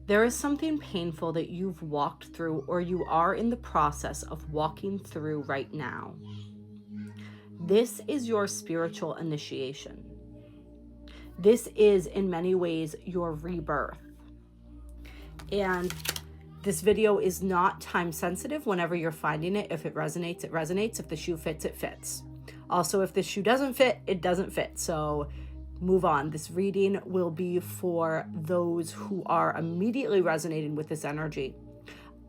There is something painful that you've walked through or you are in the process of walking through right now. This is your spiritual initiation. This is, in many ways, your rebirth. And this video is not time sensitive whenever you're finding it. If it resonates, it resonates. If the shoe fits, it fits. Also, if the shoe doesn't fit, it doesn't fit. So move on. This reading will be for those who are immediately resonating with this energy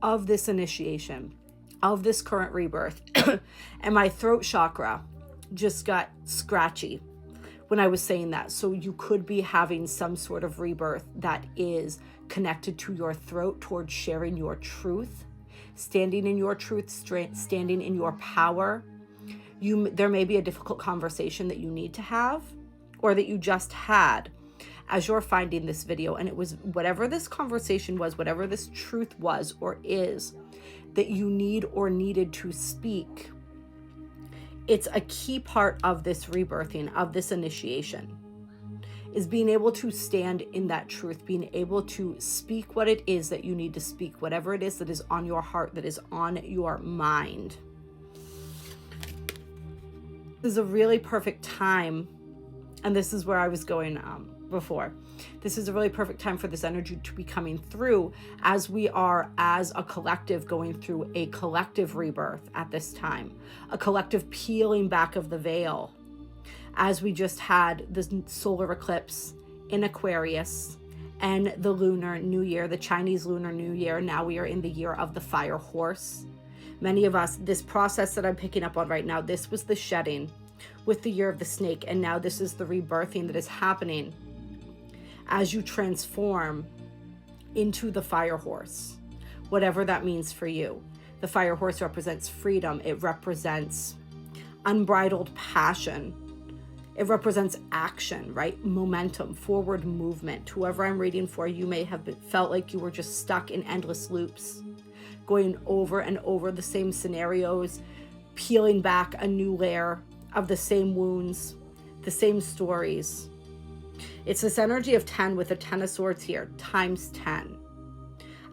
of this initiation, of this current rebirth. And my throat chakra just got scratchy when I was saying that. So you could be having some sort of rebirth that is connected to your throat, towards sharing your truth, standing in your truth, standing in your power. There may be a difficult conversation that you need to have, or that you just had as you're finding this video. And it was whatever this conversation was, whatever this truth was or is that you need or needed to speak. It's a key part of this rebirthing, of this initiation, is being able to stand in that truth, being able to speak what it is that you need to speak, whatever it is that is on your heart, that is on your mind. This is a really perfect time, and this is where I was going before. This is a really perfect time for this energy to be coming through, as we are, as a collective, going through a collective rebirth at this time, a collective peeling back of the veil, as we just had the solar eclipse in Aquarius and the Lunar New Year, the Chinese Lunar New Year. Now we are in the year of the fire horse. Many of us, this process that I'm picking up on right now, this was the shedding with the year of the snake, and now this is the rebirthing that is happening as you transform into the fire horse, whatever that means for you. The fire horse represents freedom. It represents unbridled passion. It represents action, right? Momentum, forward movement. Whoever I'm reading for, you may have felt like you were just stuck in endless loops, going over and over the same scenarios, peeling back a new layer of the same wounds, the same stories. It's this energy of 10 with a 10 of swords here, times 10.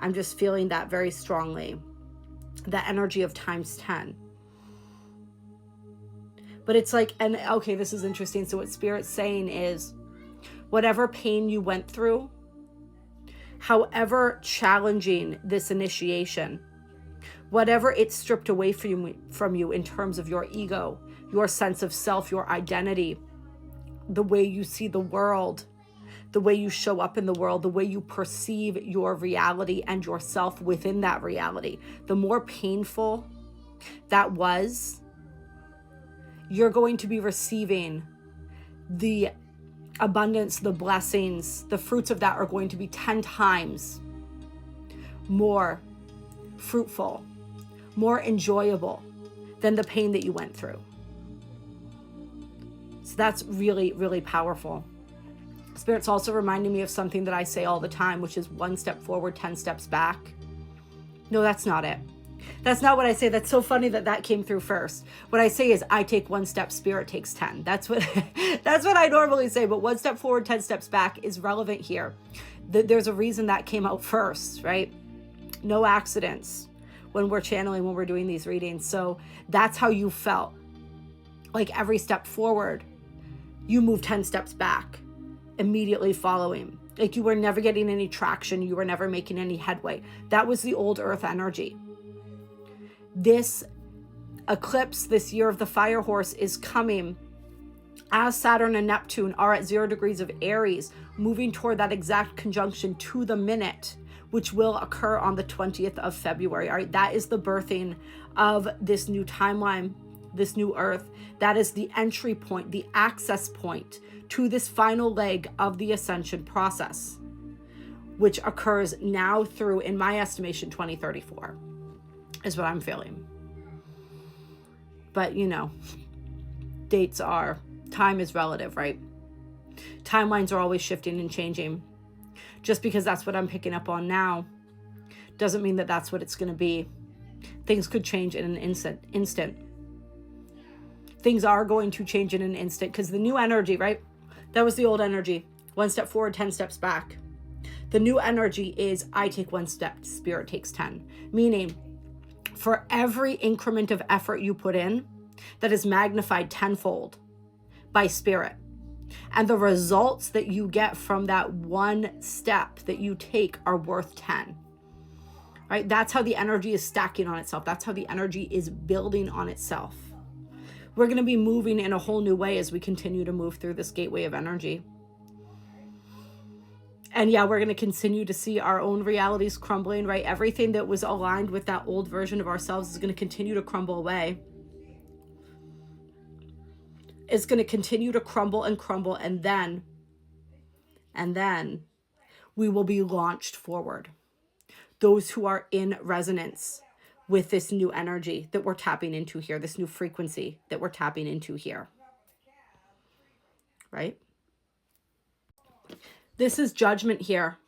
I'm just feeling that very strongly, that energy of times 10. But it's like, and okay, this is interesting. So what Spirit's saying is, whatever pain you went through, however challenging this initiation, whatever it stripped away from you in terms of your ego, your sense of self, your identity, the way you see the world, the way you show up in the world, the way you perceive your reality and yourself within that reality, the more painful that was, you're going to be receiving the abundance, the blessings, the fruits of that are going to be 10 times more fruitful, more enjoyable than the pain that you went through. So that's really, really powerful. Spirit's also reminding me of something that I say all the time, which is 1 step forward, 10 steps back. No, that's not it. That's not what I say. That's so funny that came through first. What I say is I take 1 step, Spirit takes 10. That's what I normally say. But 1 step forward, 10 steps back is relevant here. There's a reason that came out first, right? No accidents when we're channeling, when we're doing these readings. So that's how you felt. Like every step forward, you move 10 steps back, immediately following. Like you were never getting any traction. You were never making any headway. That was the old earth energy. This eclipse, this year of the fire horse, is coming as Saturn and Neptune are at 0 degrees of Aries, moving toward that exact conjunction to the minute, which will occur on the 20th of February. All right, that is the birthing of this new timeline, this new earth. That is the entry point, the access point to this final leg of the ascension process, which occurs now through, in my estimation, 2034 is what I'm feeling. But time is relative, right? Timelines are always shifting and changing. Just because that's what I'm picking up on now doesn't mean that that's what it's going to be. Things could change in an instant. Things are going to change in an instant because the new energy, right? That was the old energy. 1 step forward, 10 steps back. The new energy is I take one step, spirit takes 10. Meaning, for every increment of effort you put in, that is magnified tenfold by spirit. And the results that you get from that one step that you take are worth 10. Right? That's how the energy is stacking on itself. That's how the energy is building on itself. We're going to be moving in a whole new way as we continue to move through this gateway of energy. And yeah, we're going to continue to see our own realities crumbling, right? Everything that was aligned with that old version of ourselves is going to continue to crumble away. It's going to continue to crumble and crumble, and then we will be launched forward. Those who are in resonance with this new energy that we're tapping into here, this new frequency that we're tapping into here, right? This is judgment here.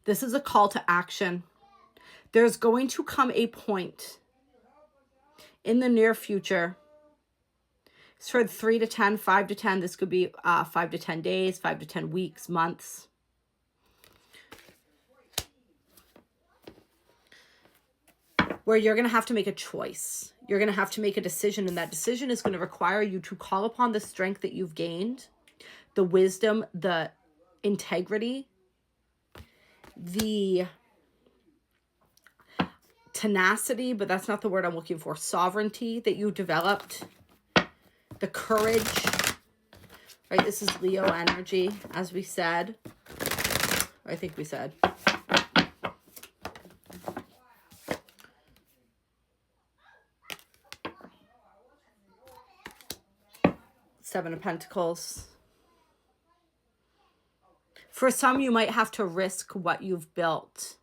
This is a call to action. There's going to come a point in the near future. It's for 3 to 10, 5 to 10. This could be 5 to 10 days, 5 to 10 weeks, months. Where you're going to have to make a choice. You're going to have to make a decision, and that decision is going to require you to call upon the strength that you've gained, the wisdom, the integrity, the tenacity, but that's not the word I'm looking for, sovereignty that you developed, the courage, right? This is Leo energy, as we said. I think we said. Seven of Pentacles. For some, you might have to risk what you've built.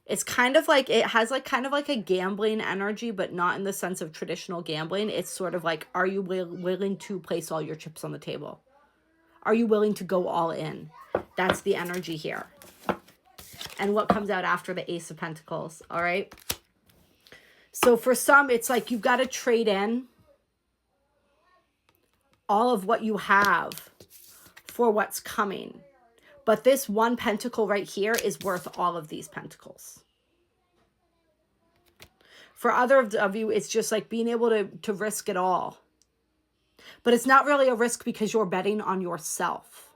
It's kind of like, it has like kind of like a gambling energy, but not in the sense of traditional gambling. It's sort of like, are you willing to place all your chips on the table? Are you willing to go all in? That's the energy here. And what comes out after the Ace of Pentacles, all right? So for some, it's like you've got to trade in all of what you have for what's coming. But this one pentacle right here is worth all of these pentacles. For other of you, it's just like being able to risk it all. But it's not really a risk because you're betting on yourself.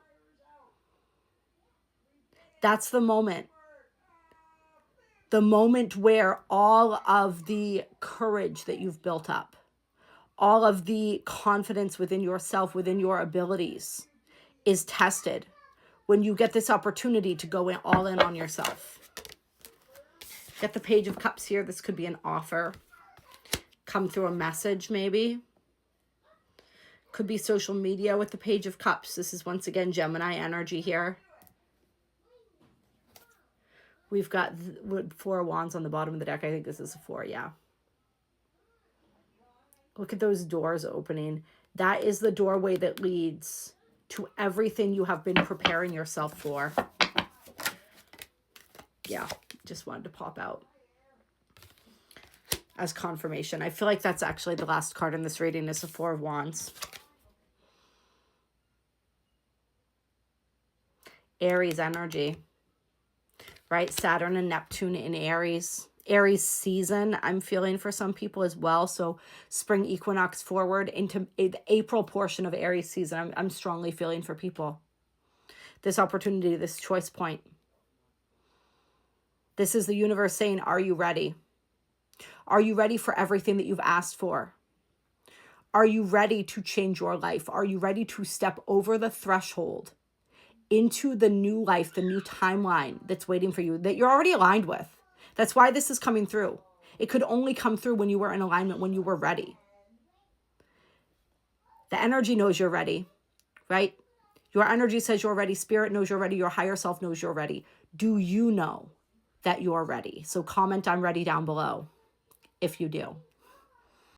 That's the moment. The moment where all of the courage that you've built up, all of the confidence within yourself, within your abilities, is tested when you get this opportunity to go all in on yourself. Get the Page of Cups here. This could be an offer. Come through a message, maybe. Could be social media with the Page of Cups. This is once again Gemini energy here. We've got 4 wands on the bottom of the deck. I think this is a 4, yeah. Look at those doors opening. That is the doorway that leads to everything you have been preparing yourself for. Yeah, just wanted to pop out as confirmation. I feel like that's actually the last card in this reading is the 4 of Wands. Aries energy, right? Saturn and Neptune in Aries. Aries season, I'm feeling for some people as well. So spring equinox forward into the April portion of Aries season, I'm strongly feeling for people. This opportunity, this choice point. This is the universe saying, are you ready? Are you ready for everything that you've asked for? Are you ready to change your life? Are you ready to step over the threshold into the new life, the new timeline that's waiting for you, that you're already aligned with? That's why this is coming through. It could only come through when you were in alignment, when you were ready. The energy knows you're ready, right? Your energy says you're ready. Spirit knows you're ready. Your higher self knows you're ready. Do you know that you're ready? So comment I'm ready down below if you do.